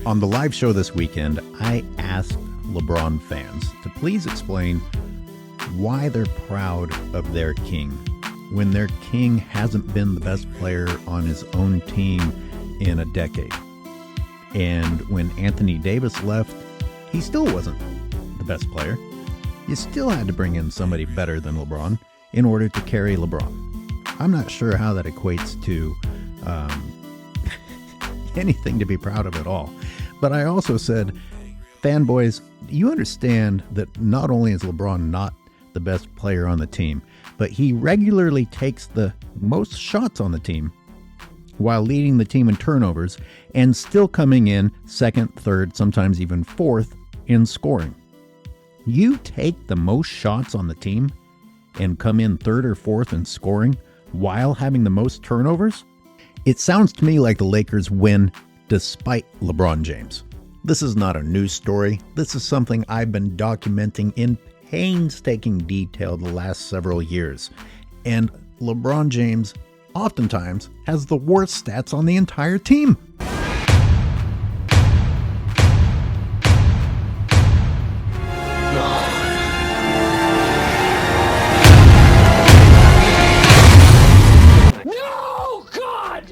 On the live show this weekend, I asked LeBron fans to please explain why they're proud of their king when their king hasn't been the best player on his own team in a decade. And when Anthony Davis left, he still wasn't the best player. You still had to bring in somebody better than LeBron in order to carry LeBron. I'm not sure how that equates to anything to be proud of at all. But I also said, fanboys, you understand that not only is LeBron not the best player on the team, but he regularly takes the most shots on the team while leading the team in turnovers and still coming in second, third, sometimes even fourth in scoring. You take the most shots on the team and come in third or fourth in scoring while having the most turnovers? It sounds to me like the Lakers win despite LeBron James. This is not a news story. This is something I've been documenting in painstaking detail the last several years. And LeBron James oftentimes has the worst stats on the entire team.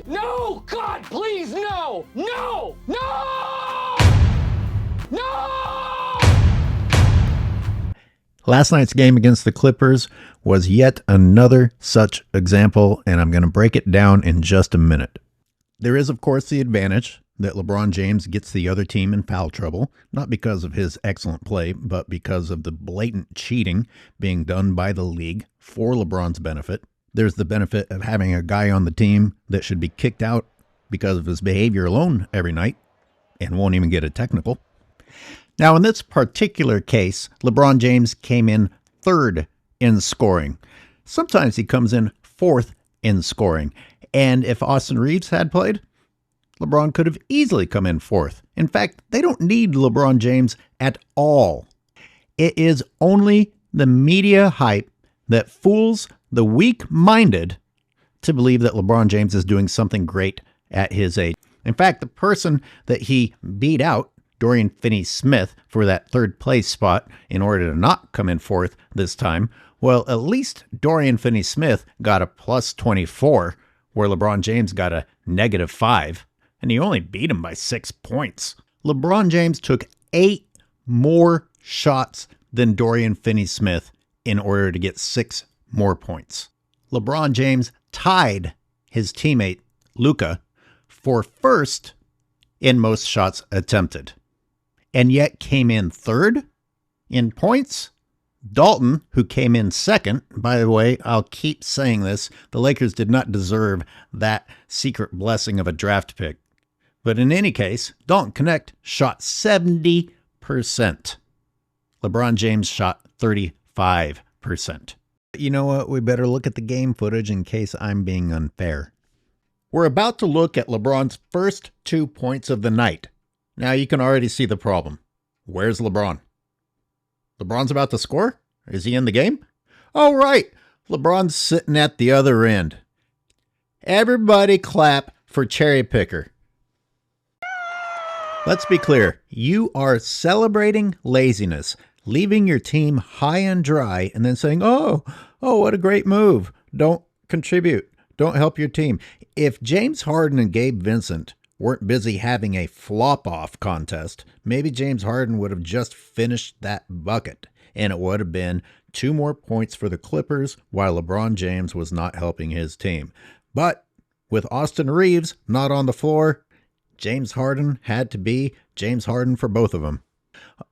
No, God, please, no! No! No! No! Last night's game against the Clippers was yet another such example, and I'm going to break it down in just a minute. There is, of course, the advantage that LeBron James gets the other team in foul trouble, not because of his excellent play, but because of the blatant cheating being done by the league for LeBron's benefit. There's the benefit of having a guy on the team that should be kicked out because of his behavior alone every night and won't even get a technical. Now, in this particular case, LeBron James came in third in scoring. Sometimes he comes in fourth in scoring. And if Austin Reeves had played, LeBron could have easily come in fourth. In fact, they don't need LeBron James at all. It is only the media hype that fools the weak-minded to believe that LeBron James is doing something great at his age. In fact, the person that he beat out, Dorian Finney-Smith, for that third place spot in order to not come in fourth this time, well, at least Dorian Finney-Smith got a plus 24, where LeBron James got a negative 5, and he only beat him by 6 points. LeBron James took 8 more shots than Dorian Finney-Smith in order to get 6 more points. LeBron James tied his teammate, Luka, for first in most shots attempted, and yet came in third in points. Dalton, who came in second, by the way, I'll keep saying this, the Lakers did not deserve that secret blessing of a draft pick. But in any case, Dalton Connect shot 70%. LeBron James shot 35%. You know what? We better look at the game footage in case I'm being unfair. We're about to look at LeBron's first 2 points of the night. Now you can already see the problem. Where's LeBron? LeBron's about to score? Is he in the game? Oh, right. LeBron's sitting at the other end. Everybody clap for Cherry Picker. Let's be clear. You are celebrating laziness, leaving your team high and dry, and then saying, oh, what a great move. Don't contribute. Don't help your team. If James Harden and Gabe Vincent weren't busy having a flop-off contest, maybe James Harden would have just finished that bucket, and it would have been 2 more points for the Clippers while LeBron James was not helping his team. But with Austin Reeves not on the floor, James Harden had to be James Harden for both of them.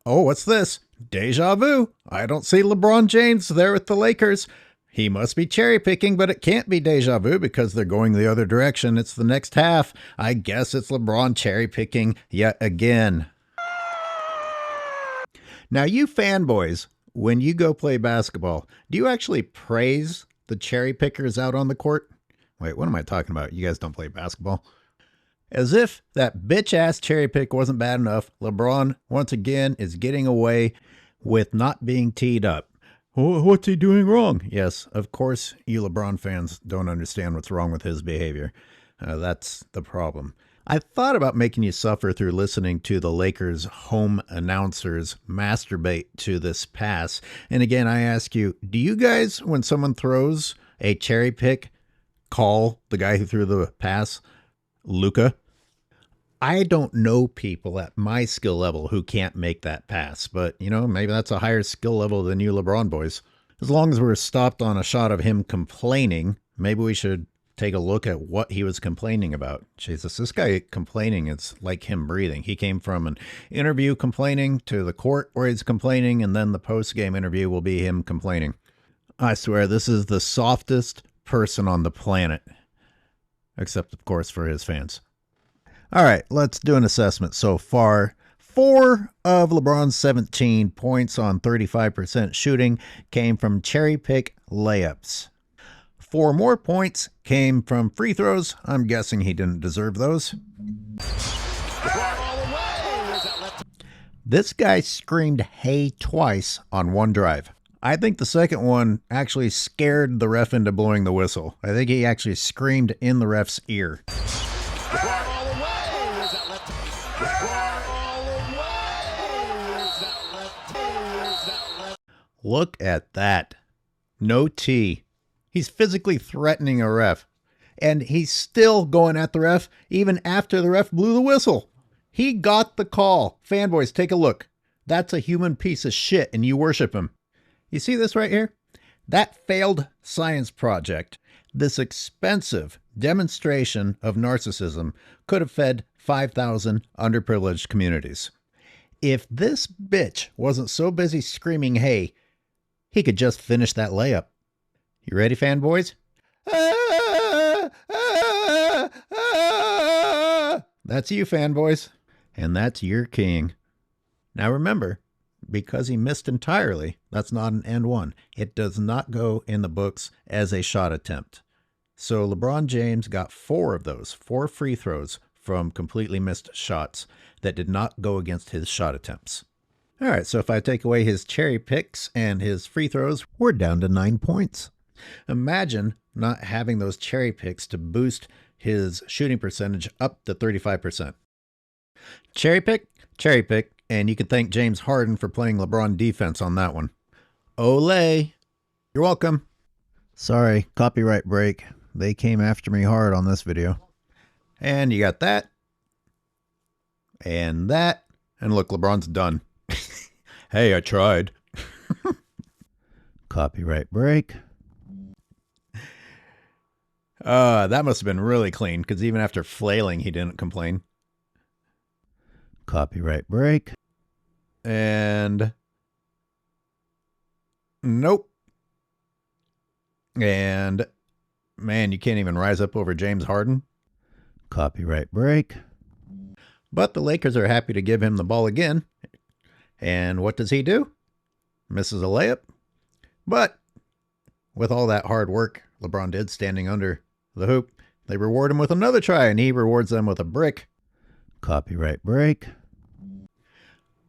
Oh, what's this? Deja vu. I don't see LeBron James there with the Lakers. He must be cherry picking, but it can't be deja vu because they're going the other direction. It's the next half. I guess it's LeBron cherry picking yet again. Now, you fanboys, when you go play basketball, do you actually praise the cherry pickers out on the court? Wait, what am I talking about? You guys don't play basketball. As if that bitch-ass cherry pick wasn't bad enough, LeBron, once again, is getting away with not being teed up. What's he doing wrong? Yes, of course, you LeBron fans don't understand what's wrong with his behavior. That's the problem. I thought about making you suffer through listening to the Lakers home announcers masturbate to this pass. And again, I ask you, do you guys, when someone throws a cherry pick, call the guy who threw the pass Luka? I don't know people at my skill level who can't make that pass, but maybe that's a higher skill level than you LeBron boys. As long as we're stopped on a shot of him complaining, maybe we should take a look at what he was complaining about. Jesus, this guy complaining, it's like him breathing. He came from an interview complaining to the court where he's complaining, and then the post-game interview will be him complaining. I swear, this is the softest person on the planet, except, of course, for his fans. All right, let's do an assessment so far. 4 of LeBron's 17 points on 35% shooting came from cherry pick layups. 4 more points came from free throws. I'm guessing he didn't deserve those. This guy screamed "hey" twice on one drive. I think the second one actually scared the ref into blowing the whistle. I think he actually screamed in the ref's ear. Look at that. No T. He's physically threatening a ref. And he's still going at the ref even after the ref blew the whistle. He got the call. Fanboys, take a look. That's a human piece of shit and you worship him. You see this right here? That failed science project, this expensive demonstration of narcissism, could have fed 5,000 underprivileged communities. If this bitch wasn't so busy screaming "hey," he could just finish that layup. You ready, fanboys? That's you, fanboys. And that's your king. Now remember, because he missed entirely, that's not an and one. It does not go in the books as a shot attempt. So LeBron James got 4 of those, 4 free throws from completely missed shots that did not go against his shot attempts. All right, so if I take away his cherry picks and his free throws, we're down to 9 points. Imagine not having those cherry picks to boost his shooting percentage up to 35%. Cherry pick, and you can thank James Harden for playing LeBron defense on that one. Olay. You're welcome. Sorry, copyright break. They came after me hard on this video. And you got that. And that. And look, LeBron's done. Hey, I tried. Copyright break. That must have been really clean, because even after flailing, he didn't complain. Copyright break. And nope. And man, you can't even rise up over James Harden. Copyright break. But the Lakers are happy to give him the ball again. And what does he do? Misses a layup. But with all that hard work LeBron did standing under the hoop, they reward him with another try, and he rewards them with a brick. Copyright break.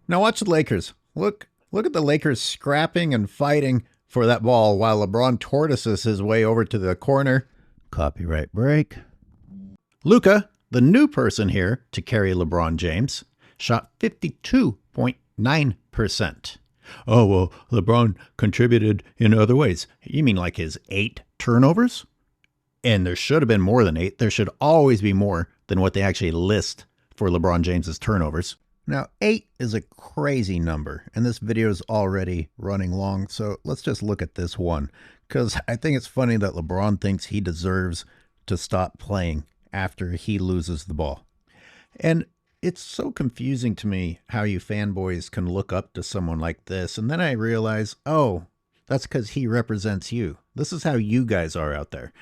Now watch the Lakers. Look at the Lakers scrapping and fighting for that ball while LeBron tortoises his way over to the corner. Copyright break. Luka, the new person here to carry LeBron James, shot 52.9%. Oh, well, LeBron contributed in other ways. You mean like his 8 turnovers? And there should have been more than 8. There should always be more than what they actually list for LeBron James's turnovers. Now, 8 is a crazy number, and this video is already running long, so let's just look at this one, because I think it's funny that LeBron thinks he deserves to stop playing after he loses the ball. And it's so confusing to me how you fanboys can look up to someone like this, and then I realize, oh, that's because he represents you. This is how you guys are out there.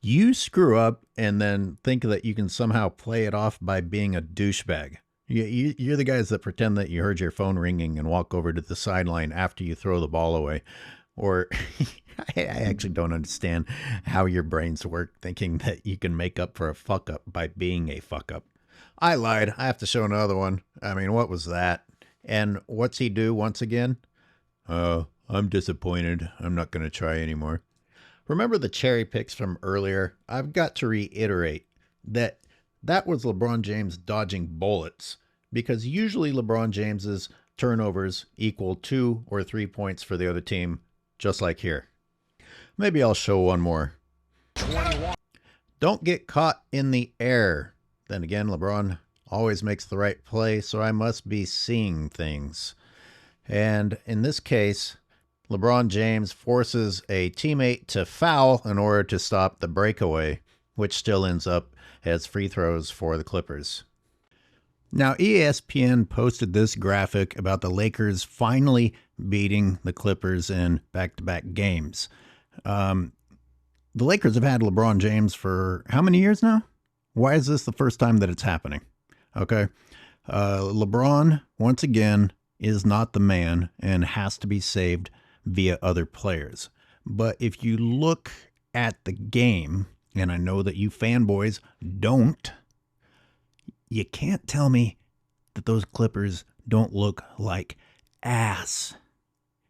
You screw up and then think that you can somehow play it off by being a douchebag. You're the guys that pretend that you heard your phone ringing and walk over to the sideline after you throw the ball away. Or I actually don't understand how your brains work, thinking that you can make up for a fuck up by being a fuck up. I lied. I have to show another one. I mean, what was that? And what's he do once again? I'm disappointed. I'm not going to try anymore. Remember the cherry picks from earlier? I've got to reiterate that That was LeBron James dodging bullets, because usually LeBron James's turnovers equal 2 or 3 points for the other team, just like here. Maybe I'll show one more. 21. Don't get caught in the air. Then again, LeBron always makes the right play, so I must be seeing things. And in this case, LeBron James forces a teammate to foul in order to stop the breakaway, which still ends up as free throws for the Clippers. Now, ESPN posted this graphic about the Lakers finally beating the Clippers in back-to-back games. The Lakers have had LeBron James for how many years now? Why is this the first time that it's happening? Okay. LeBron, once again, is not the man and has to be saved via other players. But if you look at the game, and I know that you fanboys don't, you can't tell me that those Clippers don't look like ass.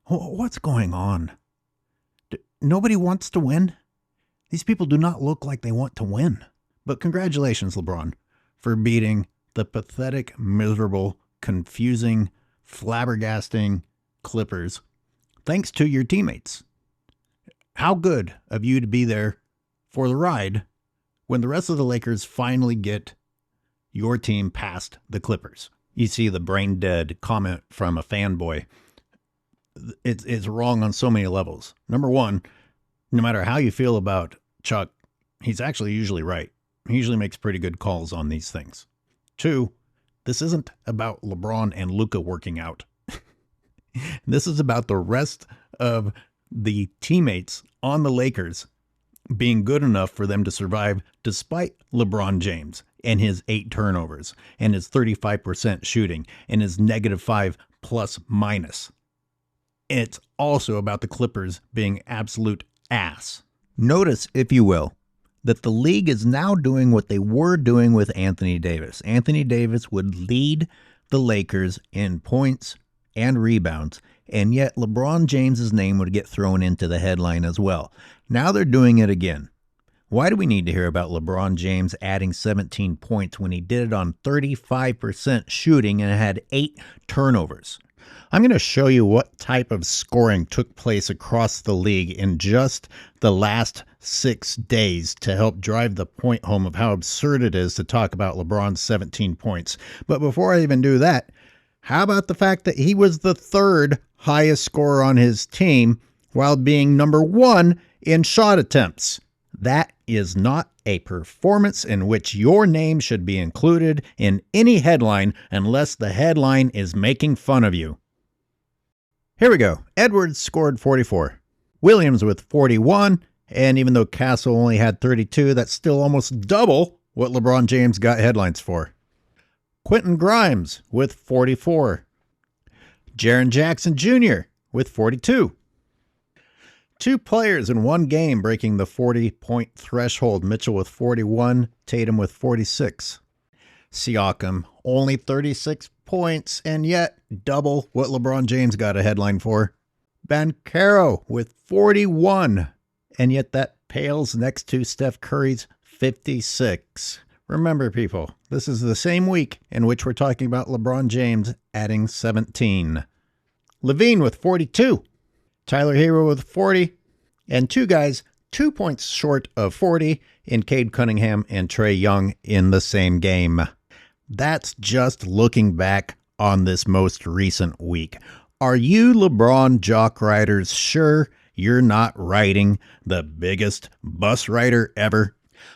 What's going on? Nobody wants to win? These people do not look like they want to win. But congratulations, LeBron, for beating the pathetic, miserable, confusing, flabbergasting Clippers, thanks to your teammates. How good of you to be there for the ride when the rest of the Lakers finally get your team past the Clippers. You see the brain dead comment from a fanboy. It's wrong on so many levels. Number one, no matter how you feel about Chuck, he's actually usually right. He usually makes pretty good calls on these things. Two, this isn't about LeBron and Luka working out. This is about the rest of the teammates on the Lakers being good enough for them to survive despite LeBron James and his 8 turnovers and his 35% shooting and his -5 plus minus. It's also about the Clippers being absolute ass. Notice, if you will, that the league is now doing what they were doing with Anthony Davis. Anthony Davis would lead the Lakers in points and rebounds, and yet LeBron James's name would get thrown into the headline as well. Now they're doing it again. Why do we need to hear about LeBron James adding 17 points when he did it on 35% shooting and had 8 turnovers? I'm going to show you what type of scoring took place across the league in just the last 6 days to help drive the point home of how absurd it is to talk about LeBron's 17 points. But before I even do that, how about the fact that he was the 3rd highest scorer on his team while being number 1 in shot attempts? That is not a performance in which your name should be included in any headline unless the headline is making fun of you. Here we go. Edwards scored 44. Williams with 41. And even though Castle only had 32, that's still almost double what LeBron James got headlines for. Quentin Grimes with 44. Jaren Jackson Jr. with 42. 2 players in one game breaking the 40-point threshold. Mitchell with 41, Tatum with 46. Siakam, only 36 points, and yet double what LeBron James got a headline for. Banchero with 41, and yet that pales next to Steph Curry's 56. Remember, people, this is the same week in which we're talking about LeBron James adding 17. Levine with 42. Tyler Hero with 40, and 2 guys 2 points short of 40 in Cade Cunningham and Trae Young in the same game. That's just looking back on this most recent week. Are you LeBron jock riders sure you're not riding the biggest bus rider ever?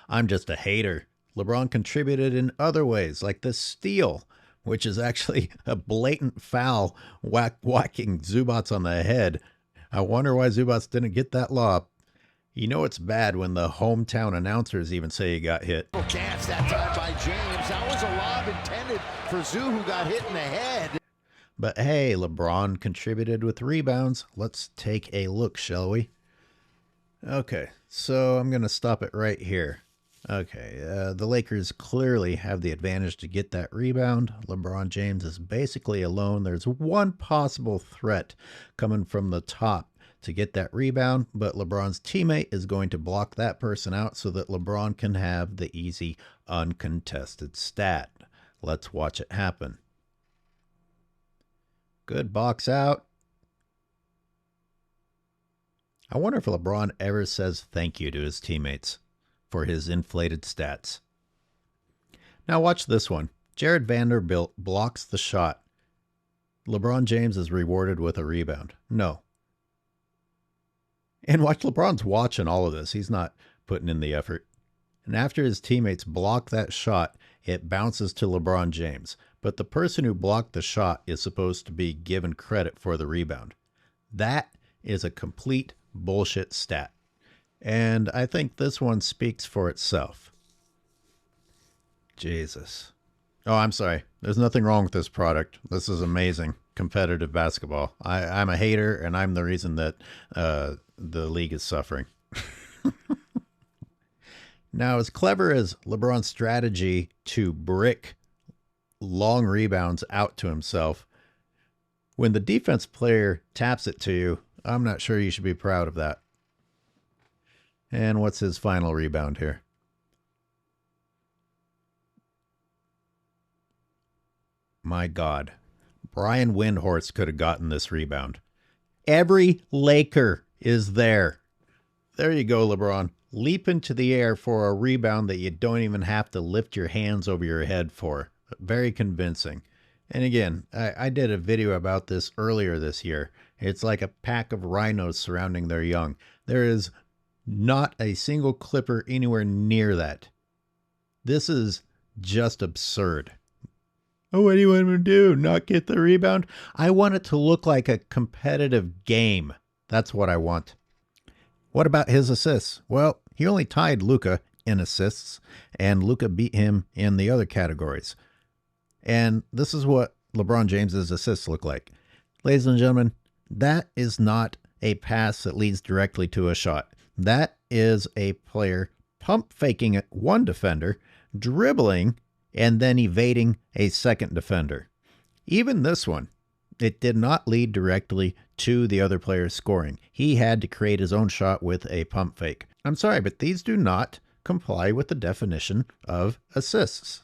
I'm just a hater. LeBron contributed in other ways, like the steal, which is actually a blatant foul whacking Zubac on the head. I wonder why Zubac didn't get that lob. You know it's bad when the hometown announcers even say he got hit. Catch that time by James. That was a lob intended for Zoo, who got hit in the head. But hey, LeBron contributed with rebounds. Let's take a look, shall we? Okay, so I'm going to stop it right here. Okay, the Lakers clearly have the advantage to get that rebound. LeBron James is basically alone. There's one possible threat coming from the top to get that rebound, but LeBron's teammate is going to block that person out so that LeBron can have the easy, uncontested stat. Let's watch it happen. Good box out. I wonder if LeBron ever says thank you to his teammates for his inflated stats. Now watch this one. Jared Vanderbilt blocks the shot. LeBron James is rewarded with a rebound. No. And watch, LeBron's watching all of this. He's not putting in the effort. And after his teammates block that shot, it bounces to LeBron James. But the person who blocked the shot is supposed to be given credit for the rebound. That is a complete bullshit stat. And I think this one speaks for itself. Jesus. Oh, I'm sorry. There's nothing wrong with this product. This is amazing. Competitive basketball. I'm a hater, and I'm the reason that the league is suffering. Now, as clever as LeBron's strategy to brick long rebounds out to himself, when the defense player taps it to you, I'm not sure you should be proud of that. And what's his final rebound here? My God. Brian Windhorst could have gotten this rebound. Every Laker is there. There you go, LeBron. Leap into the air for a rebound that you don't even have to lift your hands over your head for. Very convincing. And again, I did a video about this earlier this year. It's like a pack of rhinos surrounding their young. There is not a single Clipper anywhere near that. This is just absurd. Oh, what do you want him to do? Not get the rebound? I want it to look like a competitive game. That's what I want. What about his assists? Well, he only tied Luka in assists, and Luka beat him in the other categories. And this is what LeBron James's assists look like. Ladies and gentlemen, that is not a pass that leads directly to a shot. That is a player pump faking at one defender, dribbling, and then evading a second defender. Even this one, it did not lead directly to the other player scoring. He had to create his own shot with a pump fake. I'm sorry, but these do not comply with the definition of assists.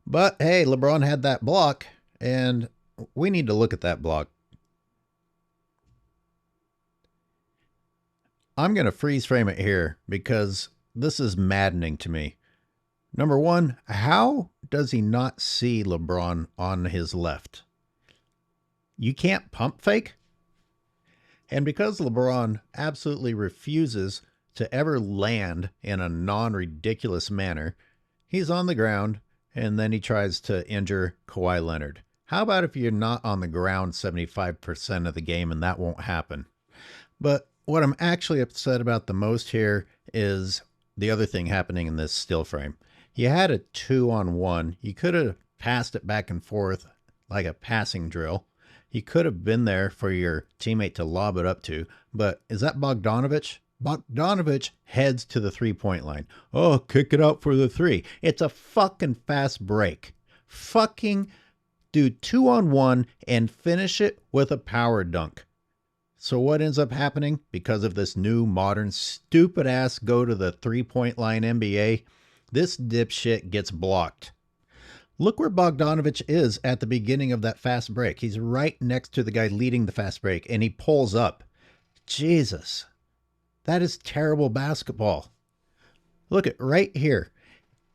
But hey, LeBron had that block, and we need to look at that block. I'm going to freeze frame it here because this is maddening to me. Number one, how does he not see LeBron on his left? You can't pump fake? And because LeBron absolutely refuses to ever land in a non-ridiculous manner, he's on the ground and then he tries to injure Kawhi Leonard. How about if you're not on the ground 75% of the game and that won't happen? But what I'm actually upset about the most here is the other thing happening in this still frame. You had a 2-on-1. You could have passed it back and forth like a passing drill. You could have been there for your teammate to lob it up to. But is that Bogdanovich? Bogdanovich heads to the three-point line. Oh, kick it out for the three. It's a fucking fast break. Fucking do 2-on-1 and finish it with a power dunk. So what ends up happening because of this new modern stupid ass go to the three-point line NBA? This dipshit gets blocked. Look where Bogdanovich is at the beginning of that fast break. He's right next to the guy leading the fast break, and he pulls up. Jesus. That is terrible basketball. Look at right here.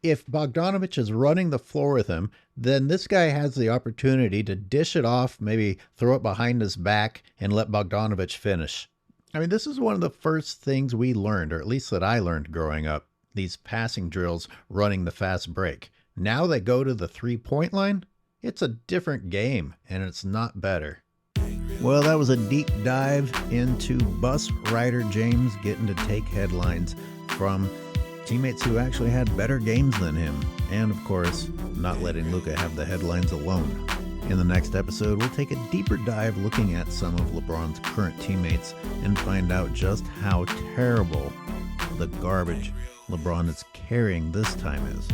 If Bogdanovich is running the floor with him, then this guy has the opportunity to dish it off, maybe throw it behind his back, and let Bogdanovich finish. I mean, this is one of the first things we learned, or at least that I learned growing up. These passing drills running the fast break. Now they go to the three-point line. It's a different game, and it's not better. Well, that was a deep dive into bus rider James getting to take headlines from teammates who actually had better games than him. And, of course, not letting Luka have the headlines alone. In the next episode, we'll take a deeper dive looking at some of LeBron's current teammates and find out just how terrible the garbage LeBron is carrying this time is.